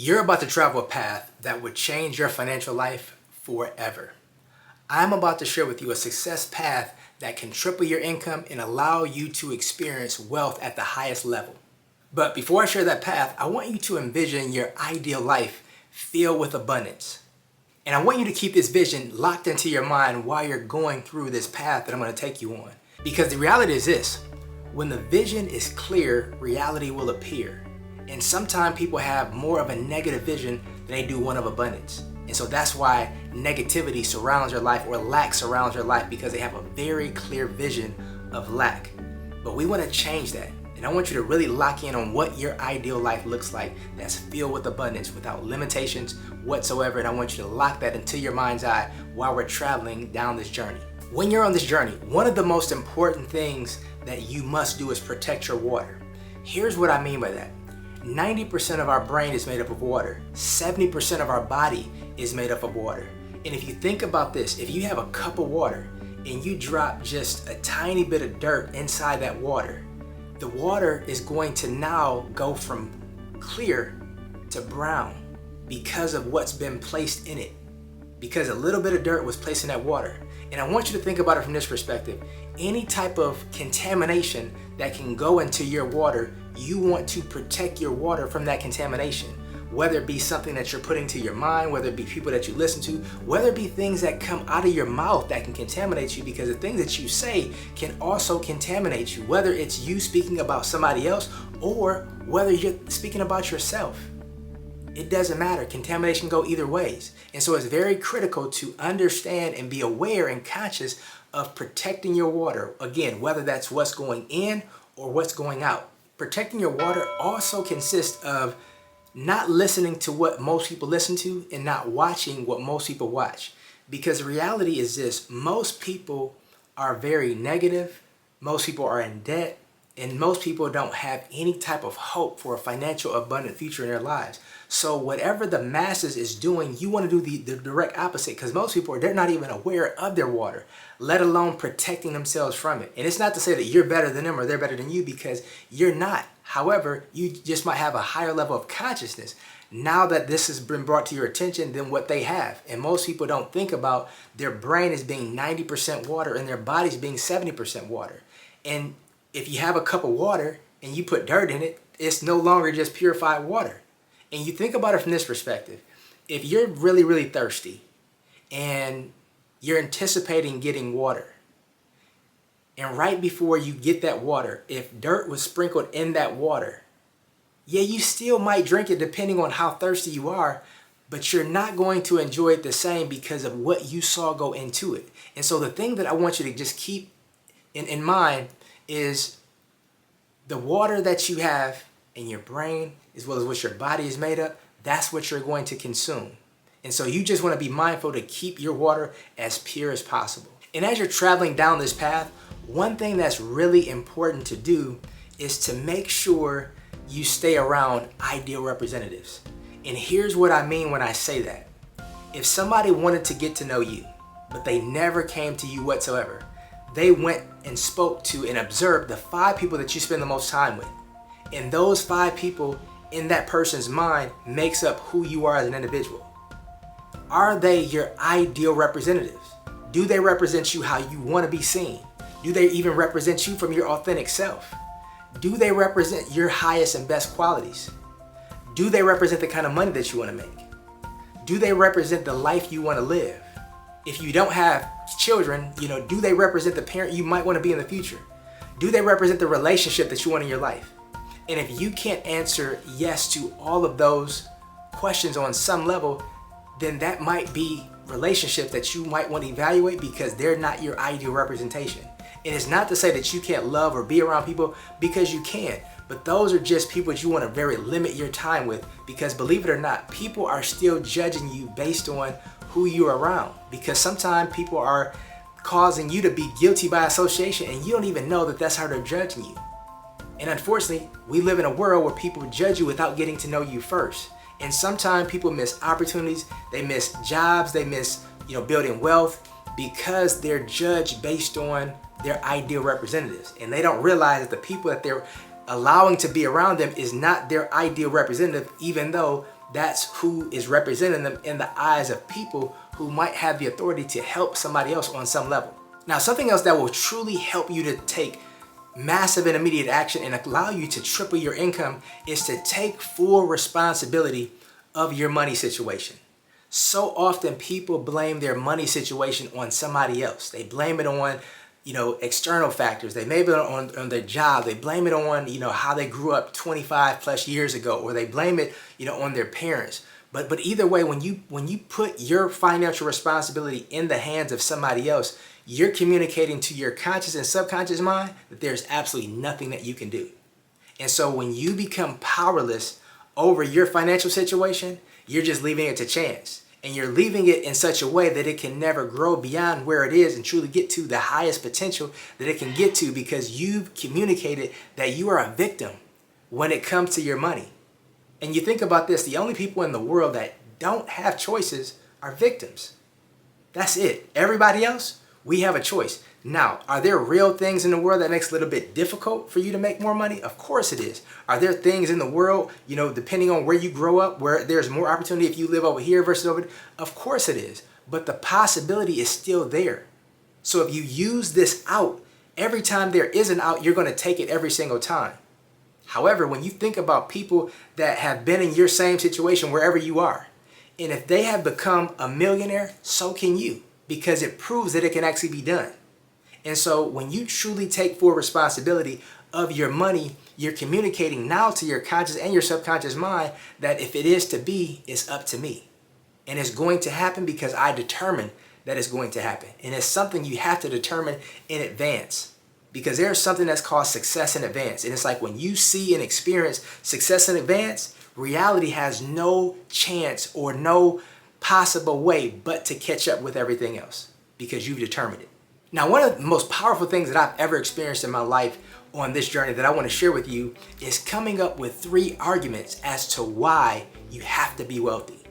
You're about to travel a path that would change your financial life forever. I'm about to share with you a success path that can triple your income and allow you to experience wealth at the highest level. But before I share that path, I want you to envision your ideal life filled with abundance. And I want you to keep this vision locked into your mind while you're going through this path that I'm going to take you on. Because the reality is this: when the vision is clear, reality will appear. And sometimes people have more of a negative vision than they do one of abundance. And so that's why negativity surrounds your life, or lack surrounds your life, because they have a very clear vision of lack. But we want to change that. And I want you to really lock in on what your ideal life looks like that's filled with abundance, without limitations whatsoever. And I want you to lock that into your mind's eye while we're traveling down this journey. When you're on this journey, one of the most important things that you must do is protect your water. Here's what I mean by that. 90% of our brain is made up of water. 70% of our body is made up of water. And if you think about this, if you have a cup of water and you drop just a tiny bit of dirt inside that water, the water is going to now go from clear to brown because of what's been placed in it. Because a little bit of dirt was placed in that water. And I want you to think about it from this perspective. Any type of contamination that can go into your water, you want to protect your water from that contamination. Whether it be something that you're putting to your mind, whether it be people that you listen to, whether it be things that come out of your mouth that can contaminate you, because the things that you say can also contaminate you, whether it's you speaking about somebody else or whether you're speaking about yourself. It doesn't matter. Contamination can go either ways. And so it's very critical to understand and be aware and conscious of protecting your water. Again, whether that's what's going in or what's going out. Protecting your water also consists of not listening to what most people listen to and not watching what most people watch. Because the reality is this: most people are very negative, most people are in debt, and most people don't have any type of hope for a financial abundant future in their lives. So whatever the masses is doing, you want to do the direct opposite, because most people, they're not even aware of their water, let alone protecting themselves from it. And it's not to say that you're better than them or they're better than you, because you're not. However, you just might have a higher level of consciousness now that this has been brought to your attention than what they have. And most people don't think about their brain as being 90% water and their bodies being 70% water. And if you have a cup of water and you put dirt in it, it's no longer just purified water. And you think about it from this perspective. If you're really, really thirsty and you're anticipating getting water, and right before you get that water, if dirt was sprinkled in that water, yeah, you still might drink it depending on how thirsty you are, but you're not going to enjoy it the same because of what you saw go into it. And so the thing that I want you to just keep in mind is the water that you have in your brain, as well as what your body is made of, that's what you're going to consume. And so you just want to be mindful to keep your water as pure as possible. And as you're traveling down this path, one thing that's really important to do is to make sure you stay around ideal representatives. And here's what I mean when I say that. If somebody wanted to get to know you, but they never came to you whatsoever, they went and spoke to and observed the 5 people that you spend the most time with. And those 5 people in that person's mind makes up who you are as an individual. Are they your ideal representatives? Do they represent you how you want to be seen? Do they even represent you from your authentic self? Do they represent your highest and best qualities? Do they represent the kind of money that you want to make? Do they represent the life you want to live? If you don't have children, do they represent the parent you might want to be in the future? Do they represent the relationship that you want in your life? And if you can't answer yes to all of those questions on some level, then that might be relationships that you might want to evaluate, because they're not your ideal representation. And it's not to say that you can't love or be around people, because you can. But those are just people that you want to very limit your time with, because believe it or not, people are still judging you based on who you're around. Because sometimes people are causing you to be guilty by association, and you don't even know that that's how they're judging you. And unfortunately, we live in a world where people judge you without getting to know you first. And sometimes people miss opportunities, they miss jobs, they miss, building wealth, because they're judged based on their ideal representatives. And they don't realize that the people that they're allowing to be around them is not their ideal representative, even though that's who is representing them in the eyes of people who might have the authority to help somebody else on some level. Now, something else that will truly help you to take massive and immediate action and allow you to triple your income is to take full responsibility of your money situation. So often people blame their money situation on somebody else. They blame it on, external factors. They blame it on their job. They blame it on, how they grew up 25 plus years ago, or they blame it, on their parents. But either way, when you put your financial responsibility in the hands of somebody else, you're communicating to your conscious and subconscious mind that there's absolutely nothing that you can do. And so when you become powerless over your financial situation, you're just leaving it to chance. And you're leaving it in such a way that it can never grow beyond where it is and truly get to the highest potential that it can get to, because you've communicated that you are a victim when it comes to your money. And you think about this, the only people in the world that don't have choices are victims. That's it. Everybody else, we have a choice. Now, are there real things in the world that makes it a little bit difficult for you to make more money? Of course it is. Are there things in the world, depending on where you grow up, where there's more opportunity if you live over here versus over there? Of course it is. But the possibility is still there. So if you use this out, every time there is an out, you're going to take it every single time. However, when you think about people that have been in your same situation wherever you are, and if they have become a millionaire, so can you, because it proves that it can actually be done. And so when you truly take full responsibility of your money, you're communicating now to your conscious and your subconscious mind that if it is to be, it's up to me. And it's going to happen because I determined that it's going to happen. And it's something you have to determine in advance, because there's something that's called success in advance. And it's like when you see and experience success in advance, reality has no chance or no possible way but to catch up with everything else because you've determined it. Now, one of the most powerful things that I've ever experienced in my life on this journey that I want to share with you is coming up with 3 arguments as to why you have to be wealthy.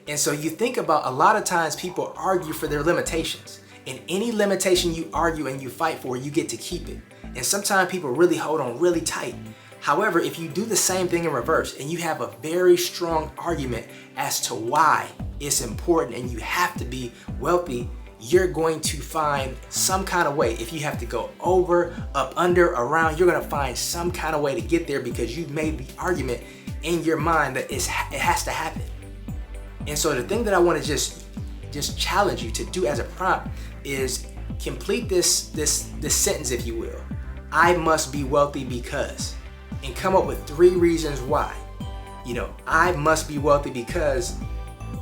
And so you think about, a lot of times people argue for their limitations, and any limitation you argue and you fight for, you get to keep it. And sometimes people really hold on really tight. However, if you do the same thing in reverse and you have a very strong argument as to why it's important and you have to be wealthy, you're going to find some kind of way. If you have to go over, up, under, around, you're going to find some kind of way to get there because you've made the argument in your mind that it has to happen. And so the thing that I want to just challenge you to do as a prompt is complete this sentence, if you will. I must be wealthy because, and come up with 3 reasons why. I must be wealthy because,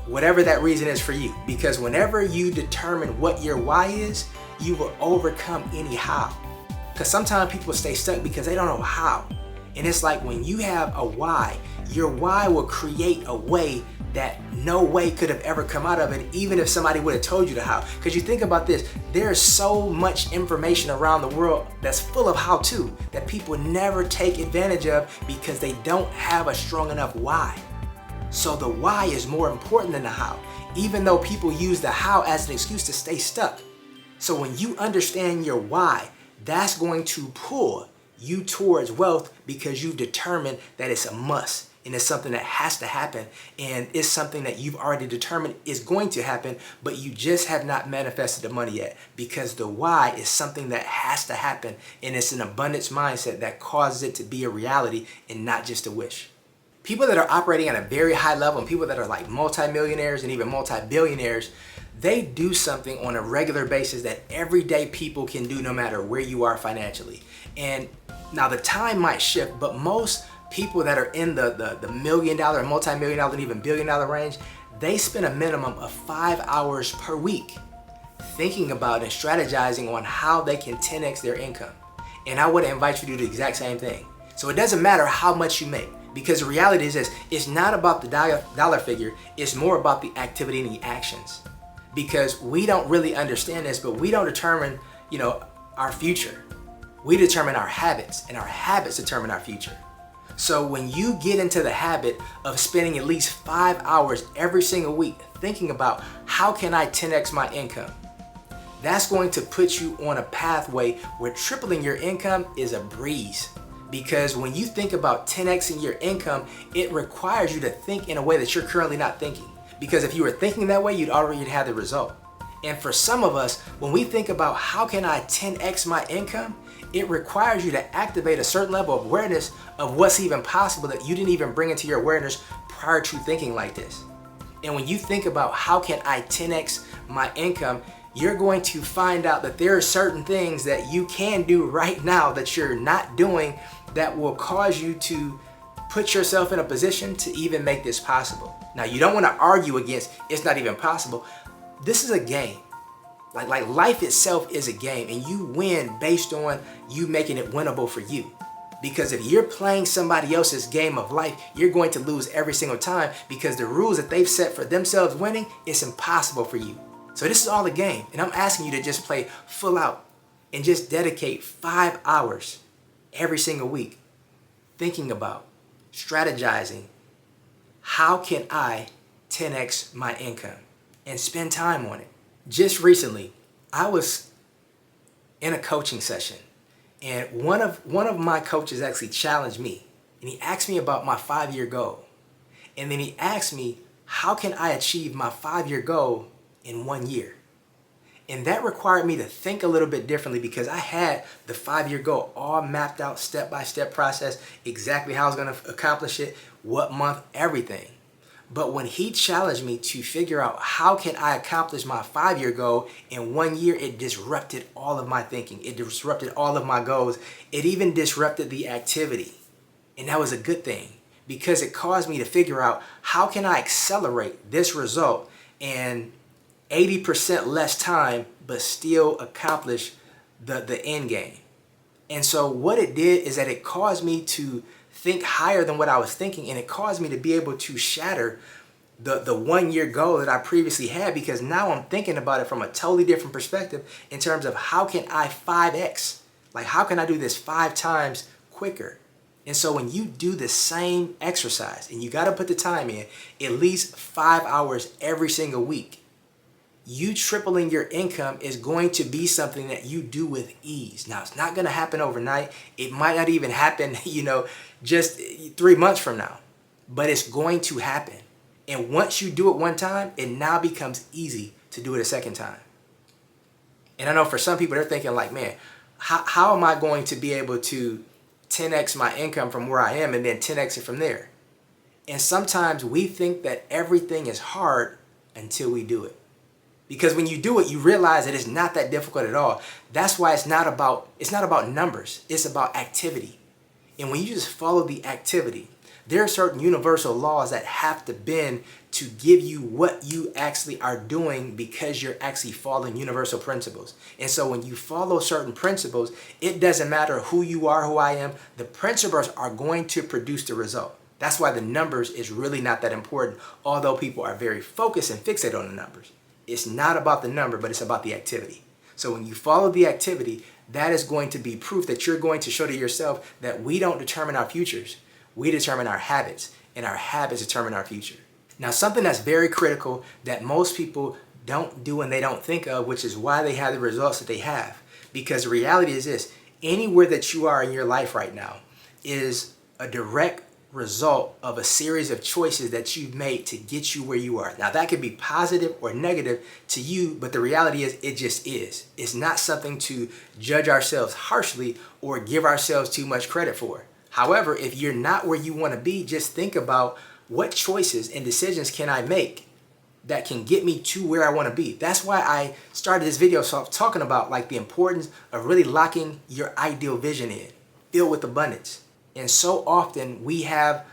whatever that reason is for you. Because whenever you determine what your why is, you will overcome any how. Because sometimes people stay stuck because they don't know how. And it's like when you have a why, your why will create a way that no way could have ever come out of it, even if somebody would have told you the how. Because you think about this, there's so much information around the world that's full of how-to that people never take advantage of because they don't have a strong enough why. So the why is more important than the how, even though people use the how as an excuse to stay stuck. So when you understand your why, that's going to pull you towards wealth because you've determined that it's a must and it's something that has to happen, and it's something that you've already determined is going to happen, but you just have not manifested the money yet because the why is something that has to happen, and it's an abundance mindset that causes it to be a reality and not just a wish. People that are operating at a very high level and people that are like multimillionaires and even multi-billionaires, they do something on a regular basis that everyday people can do no matter where you are financially. And now the time might shift, but most people that are in the $1 million, multi-million dollar, and even $1 billion range, they spend a minimum of 5 hours per week thinking about and strategizing on how they can 10x their income. And I would invite you to do the exact same thing. So it doesn't matter how much you make. Because the reality is this, it's not about the dollar figure, it's more about the activity and the actions. Because we don't really understand this, but we don't determine, our future. We determine our habits, and our habits determine our future. So when you get into the habit of spending at least 5 hours every single week thinking about how can I 10x my income, that's going to put you on a pathway where tripling your income is a breeze. Because when you think about 10xing your income, it requires you to think in a way that you're currently not thinking. Because if you were thinking that way, you'd already have the result. And for some of us, when we think about how can I 10x my income, it requires you to activate a certain level of awareness of what's even possible that you didn't even bring into your awareness prior to thinking like this. And when you think about how can I 10x my income, you're going to find out that there are certain things that you can do right now that you're not doing that will cause you to put yourself in a position to even make this possible. Now, you don't want to argue against it's not even possible. This is a game. Like life itself is a game, and you win based on you making it winnable for you. Because if you're playing somebody else's game of life, you're going to lose every single time because the rules that they've set for themselves winning, it's impossible for you. So this is all a game, and I'm asking you to just play full out and just dedicate 5 hours every single week thinking about, strategizing, how can I 10x my income, and spend time on it. Just recently, I was in a coaching session, and one of my coaches actually challenged me, and he asked me about my 5-year goal. And then he asked me, how can I achieve my 5-year goal in 1 year? And that required me to think a little bit differently because I had the 5-year goal all mapped out, step-by-step process, exactly how I was going to accomplish it, what month, everything. But when he challenged me to figure out how can I accomplish my 5-year goal in 1 year, it disrupted all of my thinking. It disrupted all of my goals. It even disrupted the activity. And that was a good thing because it caused me to figure out how can I accelerate this result in 80% less time, but still accomplish the end game. And so what it did is that it caused me to think higher than what I was thinking, and it caused me to be able to shatter the 1 year goal that I previously had, because now I'm thinking about it from a totally different perspective in terms of how can I 5x, like how can I do this 5 times quicker. And so when you do the same exercise, and you got to put the time in, at least 5 hours every single week, you tripling your income is going to be something that you do with ease. Now, it's not going to happen overnight. It might not even happen, just 3 months from now, but it's going to happen. And once you do it one time, it now becomes easy to do it a second time. And I know for some people, they're thinking like, man, how am I going to be able to 10x my income from where I am and then 10x it from there? And sometimes we think that everything is hard until we do it. Because when you do it, you realize that it's not that difficult at all. That's why it's not about numbers. It's about activity. And when you just follow the activity, there are certain universal laws that have to bend to give you what you actually are doing because you're actually following universal principles. And so when you follow certain principles, it doesn't matter who you are, who I am, the principles are going to produce the result. That's why the numbers is really not that important, although people are very focused and fixated on the numbers. It's not about the number, but it's about the activity. So when you follow the activity, that is going to be proof that you're going to show to yourself that we don't determine our futures. We determine our habits, and our habits determine our future. Now, something that's very critical that most people don't do and they don't think of, which is why they have the results that they have. Because the reality is this, anywhere that you are in your life right now is a direct result of a series of choices that you've made to get you where you are. Now, that could be positive or negative to you, but the reality is it just is. It's not something to judge ourselves harshly or give ourselves too much credit for. However, if you're not where you want to be, just think about what choices and decisions can I make that can get me to where I want to be. That's why I started this video talking about like the importance of really locking your ideal vision in, filled with abundance. And so often we have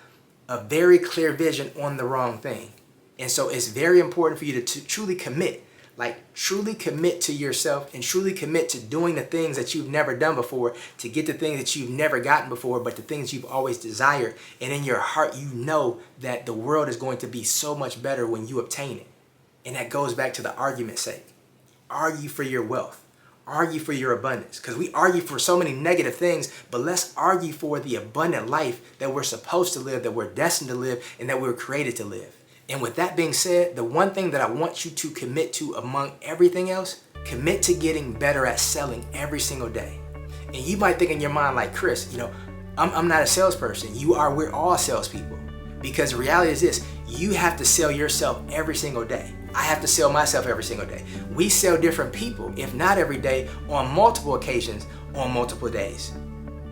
a very clear vision on the wrong thing. And so it's very important for you to truly commit, like truly commit to yourself and truly commit to doing the things that you've never done before, to get the things that you've never gotten before, but the things you've always desired. And in your heart, you know that the world is going to be so much better when you obtain it. And that goes back to the argument's sake. Argue for your wealth. Argue for your abundance, because we argue for so many negative things, but let's argue for the abundant life that we're supposed to live, that we're destined to live, and that we were created to live. And with that being said, the one thing that I want you to commit to among everything else, commit to getting better at selling every single day. And you might think in your mind like, Chris, I'm not a salesperson. We're all salespeople. Because the reality is this, you have to sell yourself every single day. I have to sell myself every single day. We sell different people, if not every day, on multiple occasions, on multiple days.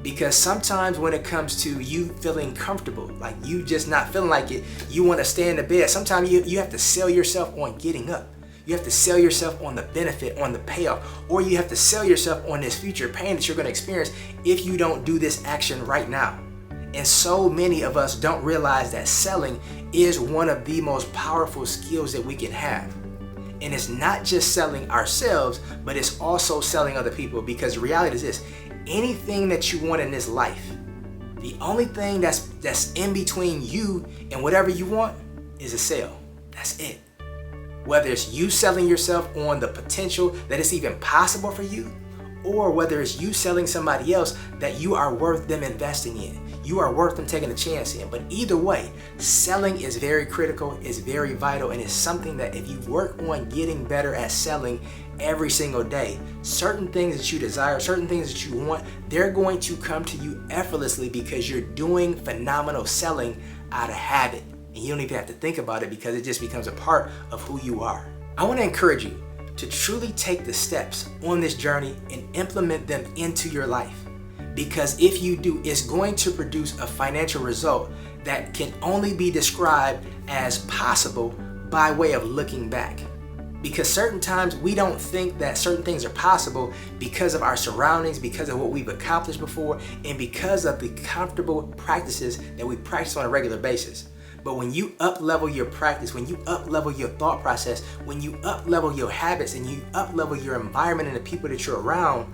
Because sometimes when it comes to you feeling comfortable, like you just not feeling like it, you want to stay in the bed. Sometimes you have to sell yourself on getting up. You have to sell yourself on the benefit, on the payoff, or you have to sell yourself on this future pain that you're going to experience if you don't do this action right now. And so many of us don't realize that selling is one of the most powerful skills that we can have. And it's not just selling ourselves, but it's also selling other people, because the reality is this, anything that you want in this life, the only thing that's in between you and whatever you want is a sale. That's it. Whether it's you selling yourself on the potential that it's even possible for you, or whether it's you selling somebody else that you are worth them investing in, you are worth them taking a chance in. But either way, selling is very critical, is very vital, and it's something that if you work on getting better at selling every single day, certain things that you desire, certain things that you want, they're going to come to you effortlessly because you're doing phenomenal selling out of habit. And you don't even have to think about it because it just becomes a part of who you are. I want to encourage you to truly take the steps on this journey and implement them into your life. Because if you do, it's going to produce a financial result that can only be described as possible by way of looking back. Because certain times we don't think that certain things are possible because of our surroundings, because of what we've accomplished before, and because of the comfortable practices that we practice on a regular basis. But when you up-level your practice, when you up-level your thought process, when you up-level your habits and you up-level your environment and the people that you're around,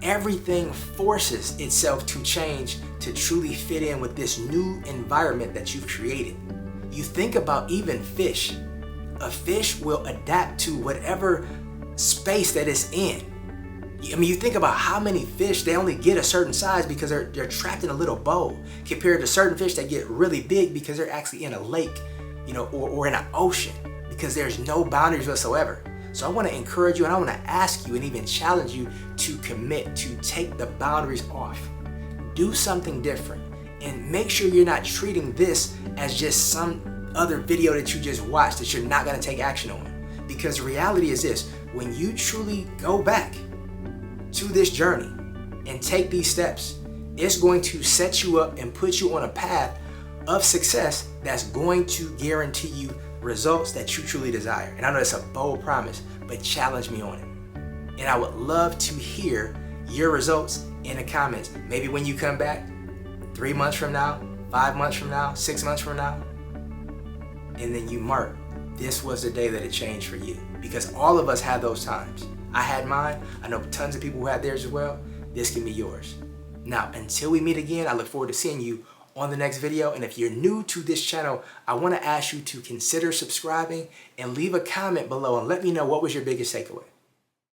everything forces itself to change to truly fit in with this new environment that you've created. You think about even fish. A fish will adapt to whatever space that it's in. I mean, you think about how many fish, they only get a certain size because they're trapped in a little bowl, compared to certain fish that get really big because they're actually in a lake, or in an ocean, because there's no boundaries whatsoever. So I want to encourage you, and I want to ask you and even challenge you to commit to take the boundaries off. Do something different, and make sure you're not treating this as just some other video that you just watched that you're not going to take action on. Because the reality is this, when you truly go back to this journey and take these steps, it's going to set you up and put you on a path of success that's going to guarantee you results that you truly desire. And I know it's a bold promise, but challenge me on it. And I would love to hear your results in the comments. Maybe when you come back 3 months from now, 5 months from now, 6 months from now, and then you mark, this was the day that it changed for you. Because all of us have those times. I had mine. I know tons of people who had theirs as well. This can be yours. Now, until we meet again, I look forward to seeing you on the next video. And if you're new to this channel, I want to ask you to consider subscribing and leave a comment below and let me know what was your biggest takeaway.